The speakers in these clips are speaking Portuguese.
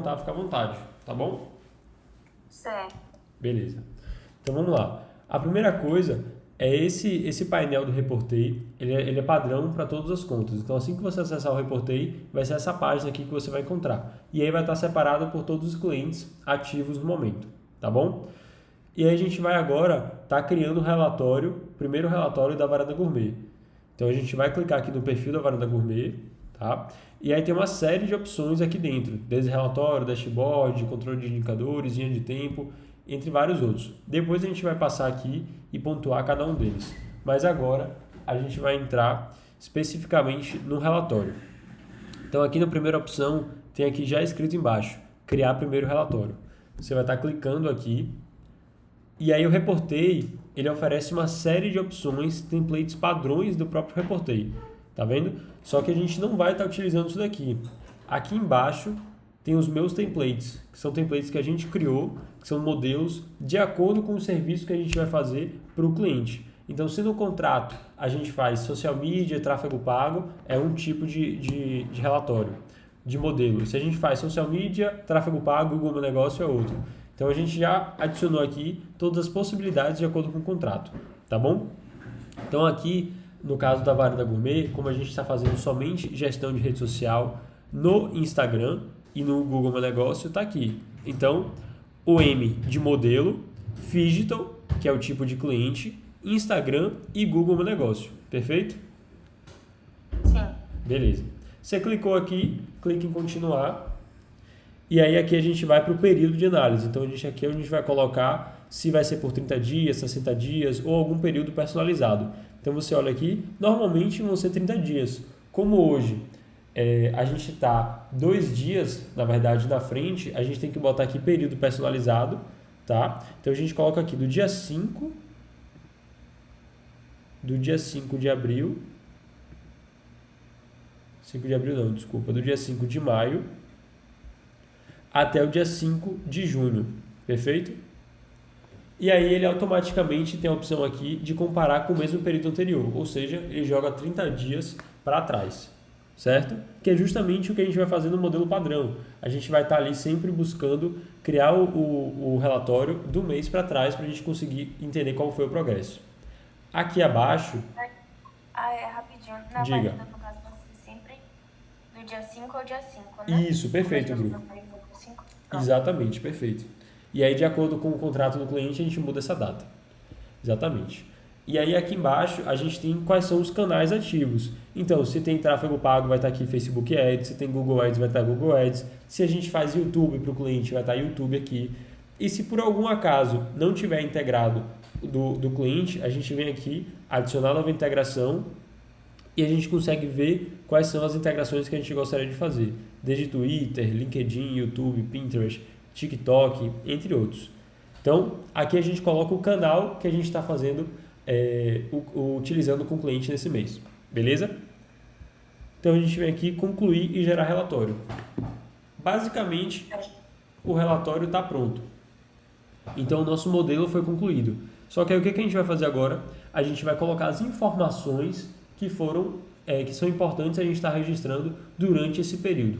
anotar, fica à vontade, tá bom? Certo. Beleza. Então vamos lá. A primeira coisa é esse painel do Reportei, ele é padrão para todas as contas. Então assim que você acessar o Reportei, vai ser essa página aqui que você vai encontrar. E aí vai estar separada por todos os clientes ativos no momento, tá bom? E aí a gente vai agora estar criando o relatório, o primeiro relatório da Varanda Gourmet. Então a gente vai clicar aqui no perfil da Varanda Gourmet, tá? E aí tem uma série de opções aqui dentro, desde relatório, dashboard, controle de indicadores, linha de tempo, entre vários outros. Depois a gente vai passar aqui e pontuar cada um deles. Mas agora a gente vai entrar especificamente no relatório. Então aqui na primeira opção tem aqui já escrito embaixo, criar primeiro relatório. Você vai estar clicando aqui e aí o Reportei, ele oferece uma série de opções, templates padrões do próprio Reportei, tá vendo? Só que a gente não vai estar utilizando isso daqui. Aqui embaixo tem os meus templates, que são templates que a gente criou, que são modelos de acordo com o serviço que a gente vai fazer para o cliente. Então, se no contrato a gente faz social media, tráfego pago, é um tipo de relatório, de modelo. Se a gente faz social media, tráfego pago, Google Meu Negócio é outro. Então, a gente já adicionou aqui todas as possibilidades de acordo com o contrato, tá bom? Então, aqui, no caso da Varanda Gourmet, como a gente está fazendo somente gestão de rede social no Instagram e no Google Meu Negócio, está aqui. Então, o M de modelo, Phygital, que é o tipo de cliente, Instagram e Google Meu Negócio. Perfeito? Sim. Beleza. Você clicou aqui, clica em continuar. E aí aqui a gente vai para o período de análise. Então aqui a gente vai colocar se vai ser por 30 dias, 60 dias ou algum período personalizado. Então você olha aqui, normalmente vão ser 30 dias. Como hoje a gente está 2 dias, na verdade, na frente, a gente tem que botar aqui período personalizado, tá? Então a gente coloca aqui do dia 5 de abril, 5 de abril não, desculpa, do dia 5 de maio até o dia 5 de junho, perfeito? E aí ele automaticamente tem a opção aqui de comparar com o mesmo período anterior, ou seja, ele joga 30 dias para trás, certo? Que é justamente o que a gente vai fazer no modelo padrão. A gente vai estar ali sempre buscando criar o relatório do mês para trás para a gente conseguir entender qual foi o progresso. Aqui abaixo, Rapidinho. Na diga. varanda, no caso, vai ser sempre do dia 5 ao dia 5, né? Isso, perfeito, Como a gente Bru. vai fazer no dia 5. Pronto. Exatamente, perfeito. E aí, de acordo com o contrato do cliente, a gente muda essa data. Exatamente. E aí, aqui embaixo, a gente tem quais são os canais ativos. Então, se tem tráfego pago, vai estar aqui Facebook Ads. Se tem Google Ads, vai estar Google Ads. Se a gente faz YouTube para o cliente, vai estar YouTube aqui. E se por algum acaso não tiver integrado do cliente, a gente vem aqui, adicionar nova integração e a gente consegue ver quais são as integrações que a gente gostaria de fazer, desde Twitter, LinkedIn, YouTube, Pinterest, TikTok, entre outros. Então, aqui a gente coloca o canal que a gente está fazendo, utilizando com o cliente nesse mês, beleza? Então, a gente vem aqui concluir e gerar relatório. Basicamente, o relatório está pronto. Então, o nosso modelo foi concluído. Só que aí o que a gente vai fazer agora? A gente vai colocar as informações que que são importantes a gente estar registrando durante esse período.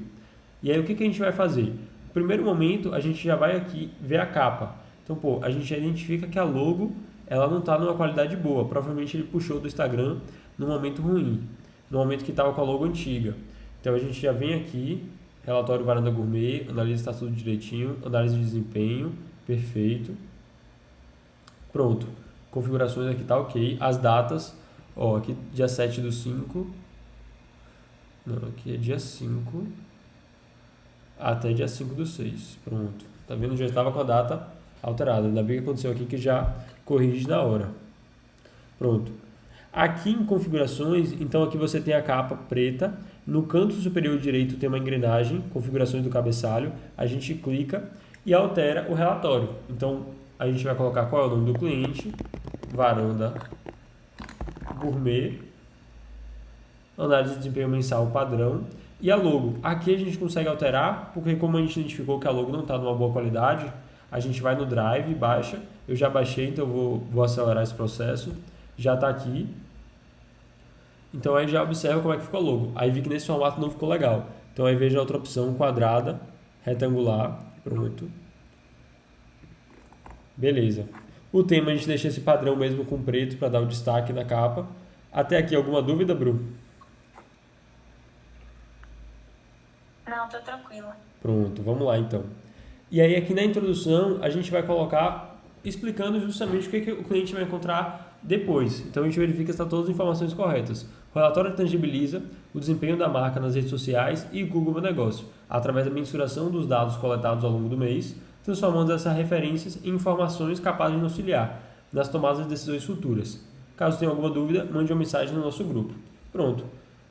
E aí o que a gente vai fazer? No primeiro momento, a gente já vai aqui ver a capa. Então, a gente já identifica que a logo ela não está numa qualidade boa. Provavelmente ele puxou do Instagram no momento ruim, no momento que estava com a logo antiga. Então, a gente já vem aqui, relatório Varanda Gourmet, analisa se está tudo direitinho, análise de desempenho, perfeito. Pronto, configurações aqui tá ok, as datas, aqui dia 7/5, não, aqui é dia 5 até dia 5/6, pronto, tá vendo, já estava com a data alterada, ainda bem que aconteceu aqui que já corrige na hora, pronto. Aqui em configurações, então aqui você tem a capa preta, no canto superior direito tem uma engrenagem, configurações do cabeçalho, a gente clica e altera o relatório, então a gente vai colocar qual é o nome do cliente, Varanda Gourmet, análise de desempenho mensal padrão e a logo. Aqui a gente consegue alterar, porque como a gente identificou que a logo não está numa boa qualidade, a gente vai no Drive, baixa, eu já baixei, então eu vou acelerar esse processo, já está aqui. Então aí já observa como é que ficou a logo. Aí vi que nesse formato não ficou legal. Então aí veja a outra opção, quadrada, retangular, pronto. Beleza. O tema a gente deixa esse padrão mesmo com preto para dar o destaque na capa. Até aqui alguma dúvida, Bru? Não, tô tranquila. Pronto, vamos lá então. E aí aqui na introdução a gente vai colocar explicando justamente o que o cliente vai encontrar depois. Então a gente verifica se está todas as informações corretas. O relatório tangibiliza o desempenho da marca nas redes sociais e Google Meu Negócio, através da mensuração dos dados coletados ao longo do mês, transformando essas referências em informações capazes de nos auxiliar nas tomadas de decisões futuras. Caso tenha alguma dúvida, mande uma mensagem no nosso grupo. Pronto.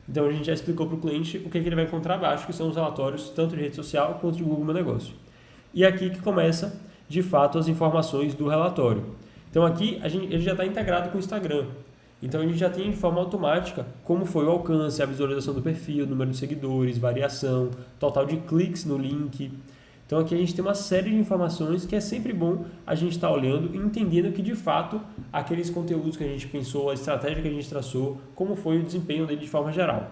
Então a gente já explicou para o cliente o que ele vai encontrar abaixo, que são os relatórios tanto de rede social quanto de Google Meu Negócio. E aqui que começa, de fato, as informações do relatório. Então aqui ele já está integrado com o Instagram. Então a gente já tem de forma automática como foi o alcance, a visualização do perfil, número de seguidores, variação, total de cliques no link. Então aqui a gente tem uma série de informações que é sempre bom a gente estar olhando e entendendo que de fato aqueles conteúdos que a gente pensou, a estratégia que a gente traçou, como foi o desempenho dele de forma geral.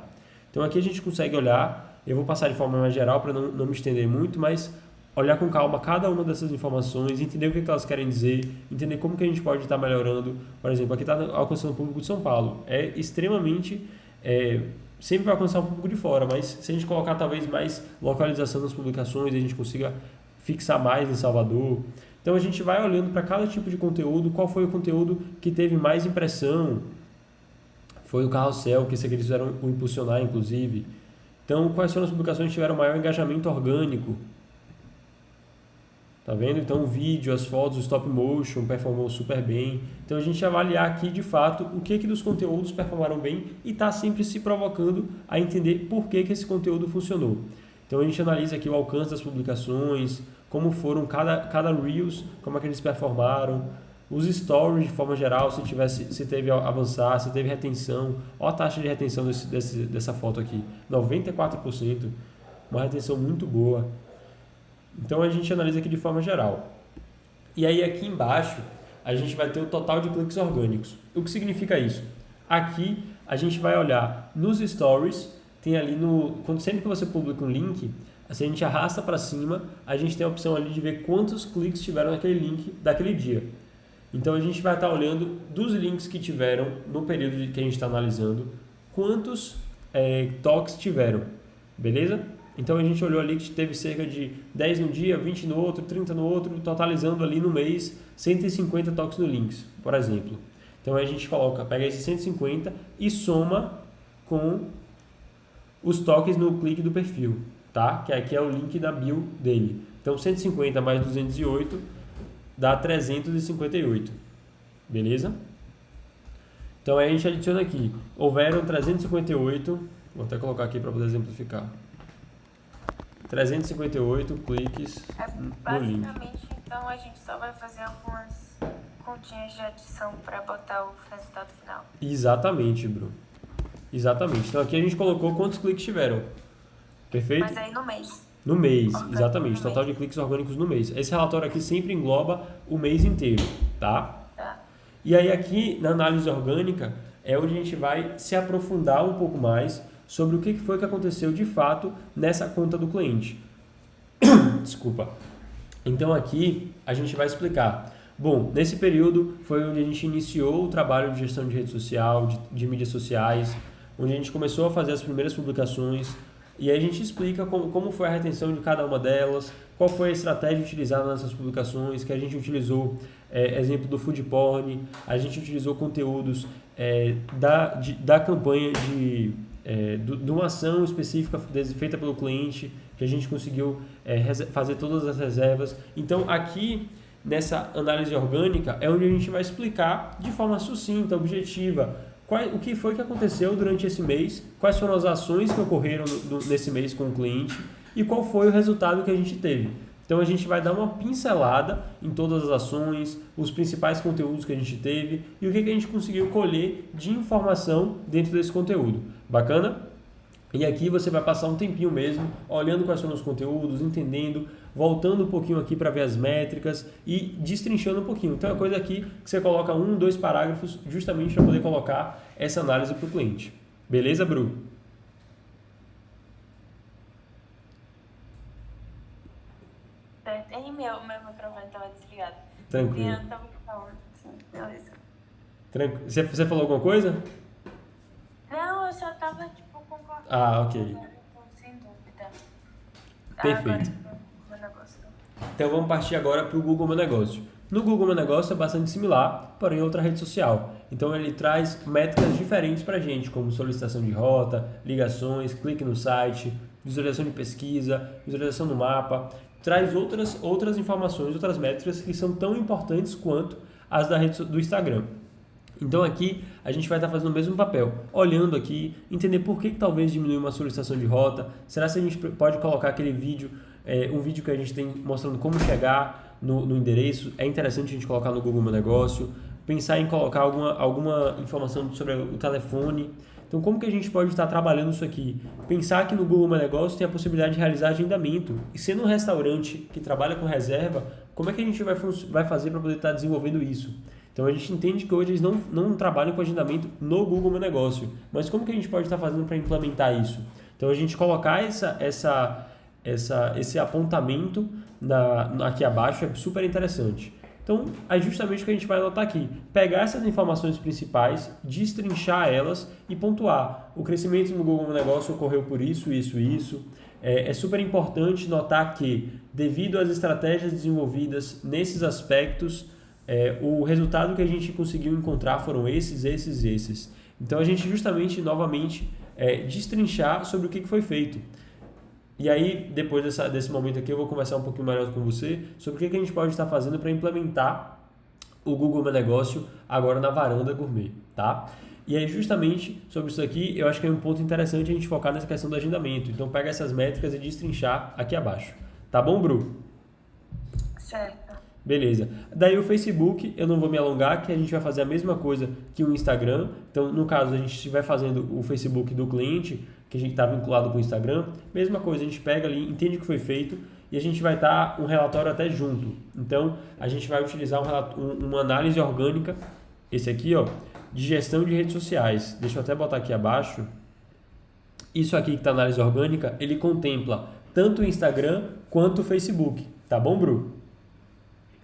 Então aqui a gente consegue olhar, eu vou passar de forma mais geral para não me estender muito, mas olhar com calma cada uma dessas informações, entender o que elas querem dizer, entender como que a gente pode estar melhorando. Por exemplo, aqui está alcançando o público de São Paulo. É extremamente... sempre vai alcançar um público de fora, mas se a gente colocar talvez mais localização nas publicações, a gente consiga fixar mais em Salvador. Então a gente vai olhando para cada tipo de conteúdo, qual foi o conteúdo que teve mais impressão. Foi o carrossel, que esse aqui eles fizeram o impulsionar, inclusive. Então, quais foram as publicações que tiveram maior engajamento orgânico? Tá vendo? Então o vídeo, as fotos, o stop motion performou super bem. Então a gente avaliar aqui de fato o que dos conteúdos performaram bem e tá sempre se provocando a entender por que esse conteúdo funcionou. Então a gente analisa aqui o alcance das publicações, como foram cada Reels, como é que eles performaram, os stories de forma geral, se teve avançar, se teve retenção. Olha a taxa de retenção dessa foto aqui, 94%, uma retenção muito boa. Então a gente analisa aqui de forma geral. E aí aqui embaixo a gente vai ter o total de cliques orgânicos. O que significa isso? Aqui a gente vai olhar nos stories, tem ali sempre que você publica um link, se a gente arrasta para cima, a gente tem a opção ali de ver quantos cliques tiveram naquele link daquele dia. Então a gente vai estar olhando dos links que tiveram no período que a gente está analisando, quantos toques tiveram, beleza? Então a gente olhou ali que teve cerca de 10 no dia, 20 no outro, 30 no outro, totalizando ali no mês 150 toques no links, por exemplo. Então a gente pega esses 150 e soma com os toques no clique do perfil, tá? Que aqui é o link da bio dele. Então 150 mais 208 dá 358, beleza? Então aí a gente adiciona aqui, houveram 358, vou até colocar aqui para poder exemplificar. 358 cliques no link. Basicamente, então a gente só vai fazer algumas continhas de adição para botar o resultado final. Exatamente, Bruno. Exatamente. Então aqui a gente colocou quantos cliques tiveram. Perfeito? Mas aí no mês. No mês, Orgânico exatamente. no Total mês. de cliques orgânicos no mês. Esse relatório aqui sempre engloba o mês inteiro, tá? Tá. E aí aqui na análise orgânica é onde a gente vai se aprofundar um pouco mais sobre o que foi que aconteceu de fato nessa conta do cliente. Desculpa. Então aqui a gente vai explicar. Bom, nesse período foi onde a gente iniciou o trabalho de gestão de rede social, de mídias sociais, onde a gente começou a fazer as primeiras publicações e aí a gente explica como foi a retenção de cada uma delas, qual foi a estratégia utilizada nessas publicações, que a gente utilizou, exemplo do food porn, a gente utilizou conteúdos da campanha de uma ação específica feita pelo cliente, que a gente conseguiu fazer todas as reservas. Então aqui nessa análise orgânica é onde a gente vai explicar de forma sucinta, objetiva, o que foi que aconteceu durante esse mês, quais foram as ações que ocorreram nesse mês com o cliente e qual foi o resultado que a gente teve. Então a gente vai dar uma pincelada em todas as ações, os principais conteúdos que a gente teve e o que a gente conseguiu colher de informação dentro desse conteúdo. Bacana? E aqui você vai passar um tempinho mesmo, olhando quais foram os conteúdos, entendendo, voltando um pouquinho aqui para ver as métricas e destrinchando um pouquinho. Então é coisa aqui que você coloca 1, 2 parágrafos justamente para poder colocar essa análise para o cliente. Beleza, Bru? Meu microfone tava desligado. Tranquilo. Eu tava falando, sim, beleza. Você falou alguma coisa? Não, eu só tava, tipo, concordando. Ah, ok. Agora eu tô sem dúvida. Agora Perfeito. meu negócio. Então vamos partir agora para o Google Meu Negócio. No Google Meu Negócio é bastante similar, porém é outra rede social. Então ele traz métricas diferentes para a gente, como solicitação de rota, ligações, clique no site, visualização de pesquisa, visualização do mapa. Traz outras informações, outras métricas que são tão importantes quanto as da rede do Instagram. Então aqui a gente vai estar fazendo o mesmo papel, olhando aqui, entender por que talvez diminui uma solicitação de rota, será que a gente pode colocar aquele vídeo, um vídeo que a gente tem mostrando como chegar no endereço, é interessante a gente colocar no Google Meu Negócio, pensar em colocar alguma informação sobre o telefone. Então como que a gente pode estar trabalhando isso aqui? Pensar que no Google Meu Negócio tem a possibilidade de realizar agendamento, e sendo um restaurante que trabalha com reserva, como é que a gente vai fazer para poder estar desenvolvendo isso? Então a gente entende que hoje eles não trabalham com agendamento no Google Meu Negócio, mas como que a gente pode estar fazendo para implementar isso? Então a gente colocar esse apontamento aqui abaixo é super interessante. Então é justamente o que a gente vai anotar aqui, pegar essas informações principais, destrinchar elas e pontuar. O crescimento no Google Meu Negócio ocorreu por isso, isso, isso. É super importante notar que, devido às estratégias desenvolvidas nesses aspectos, o resultado que a gente conseguiu encontrar foram esses. Então a gente justamente, novamente, destrinchar sobre o que foi feito. E aí, depois desse momento aqui, eu vou conversar um pouquinho melhor com você sobre o que a gente pode estar fazendo para implementar o Google Meu Negócio agora na Varanda Gourmet, tá? E aí, justamente sobre isso aqui, eu acho que é um ponto interessante a gente focar nessa questão do agendamento. Então, pega essas métricas e destrinchar aqui abaixo. Tá bom, Bru? Certo. Beleza. Daí o Facebook, eu não vou me alongar, que a gente vai fazer a mesma coisa que o Instagram. Então, no caso, a gente estiver fazendo o Facebook do cliente, que a gente está vinculado com o Instagram, mesma coisa, a gente pega ali, entende o que foi feito e a gente vai estar um relatório até junto. Então, a gente vai utilizar uma análise orgânica, esse aqui, ó, de gestão de redes sociais. Deixa eu até botar aqui abaixo. Isso aqui que está análise orgânica, ele contempla tanto o Instagram quanto o Facebook. Tá bom, Bru?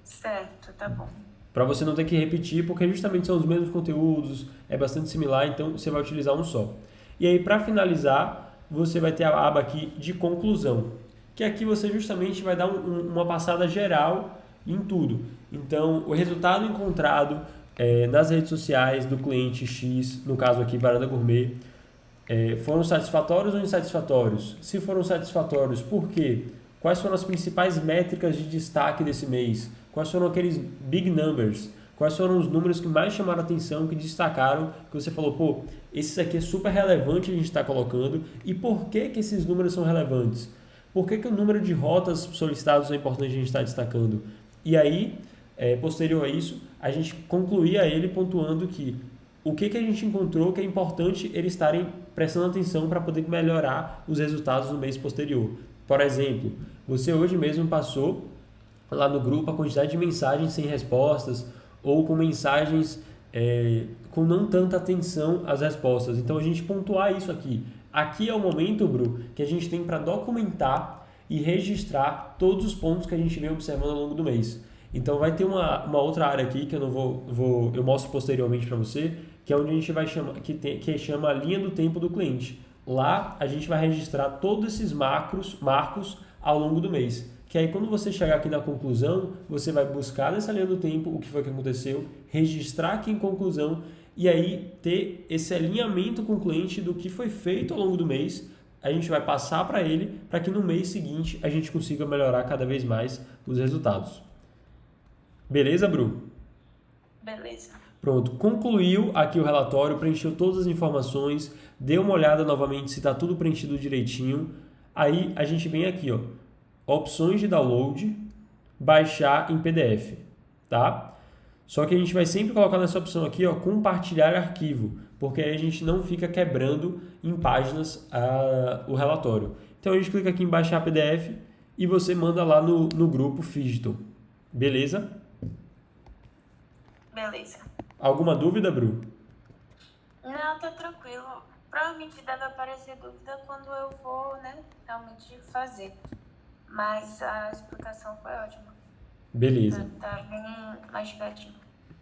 Certo, tá bom. Para você não ter que repetir, porque justamente são os mesmos conteúdos, é bastante similar, então você vai utilizar um só. E aí, para finalizar, você vai ter a aba aqui de conclusão, que aqui você justamente vai dar uma passada geral em tudo. Então, o resultado encontrado nas redes sociais do cliente X, no caso aqui, Varanda Gourmet, foram satisfatórios ou insatisfatórios? Se foram satisfatórios, por quê? Quais foram as principais métricas de destaque desse mês? Quais foram aqueles big numbers? Quais foram os números que mais chamaram a atenção, que destacaram, que você falou, pô, esse aqui é super relevante a gente está colocando. E por que esses números são relevantes? Por que o número de rotas solicitadas é importante a gente estar destacando? E aí, posterior a isso, a gente concluía ele pontuando que o que a gente encontrou que é importante eles estarem prestando atenção para poder melhorar os resultados no mês posterior. Por exemplo, você hoje mesmo passou lá no grupo a quantidade de mensagens sem respostas ou com mensagens com não tanta atenção às respostas. Então a gente pontuar isso aqui. Aqui é o momento, Bru, que a gente tem para documentar e registrar todos os pontos que a gente vem observando ao longo do mês. Então vai ter uma outra área aqui que eu não eu mostro posteriormente para você, que é onde a gente vai chamar, que chama a linha do tempo do cliente. Lá a gente vai registrar todos esses marcos ao longo do mês. Que aí quando você chegar aqui na conclusão, você vai buscar nessa linha do tempo o que foi que aconteceu, registrar aqui em conclusão e aí ter esse alinhamento com o cliente do que foi feito ao longo do mês. A gente vai passar para ele para que no mês seguinte a gente consiga melhorar cada vez mais os resultados. Beleza, Bru? Beleza. Pronto, concluiu aqui o relatório, preencheu todas as informações, deu uma olhada novamente se está tudo preenchido direitinho. Aí a gente vem aqui, ó, opções de download, baixar em PDF, tá? Só que a gente vai sempre colocar nessa opção aqui, ó, compartilhar arquivo, porque aí a gente não fica quebrando em páginas o relatório. Então a gente clica aqui em baixar PDF e você manda lá no grupo Fidgetal. Beleza? Beleza. Alguma dúvida, Bru? Não, tá tranquilo. Provavelmente deve aparecer dúvida quando eu for, né, realmente fazer. Mas a explicação foi ótima. Beleza. Tá bem mastigadinho.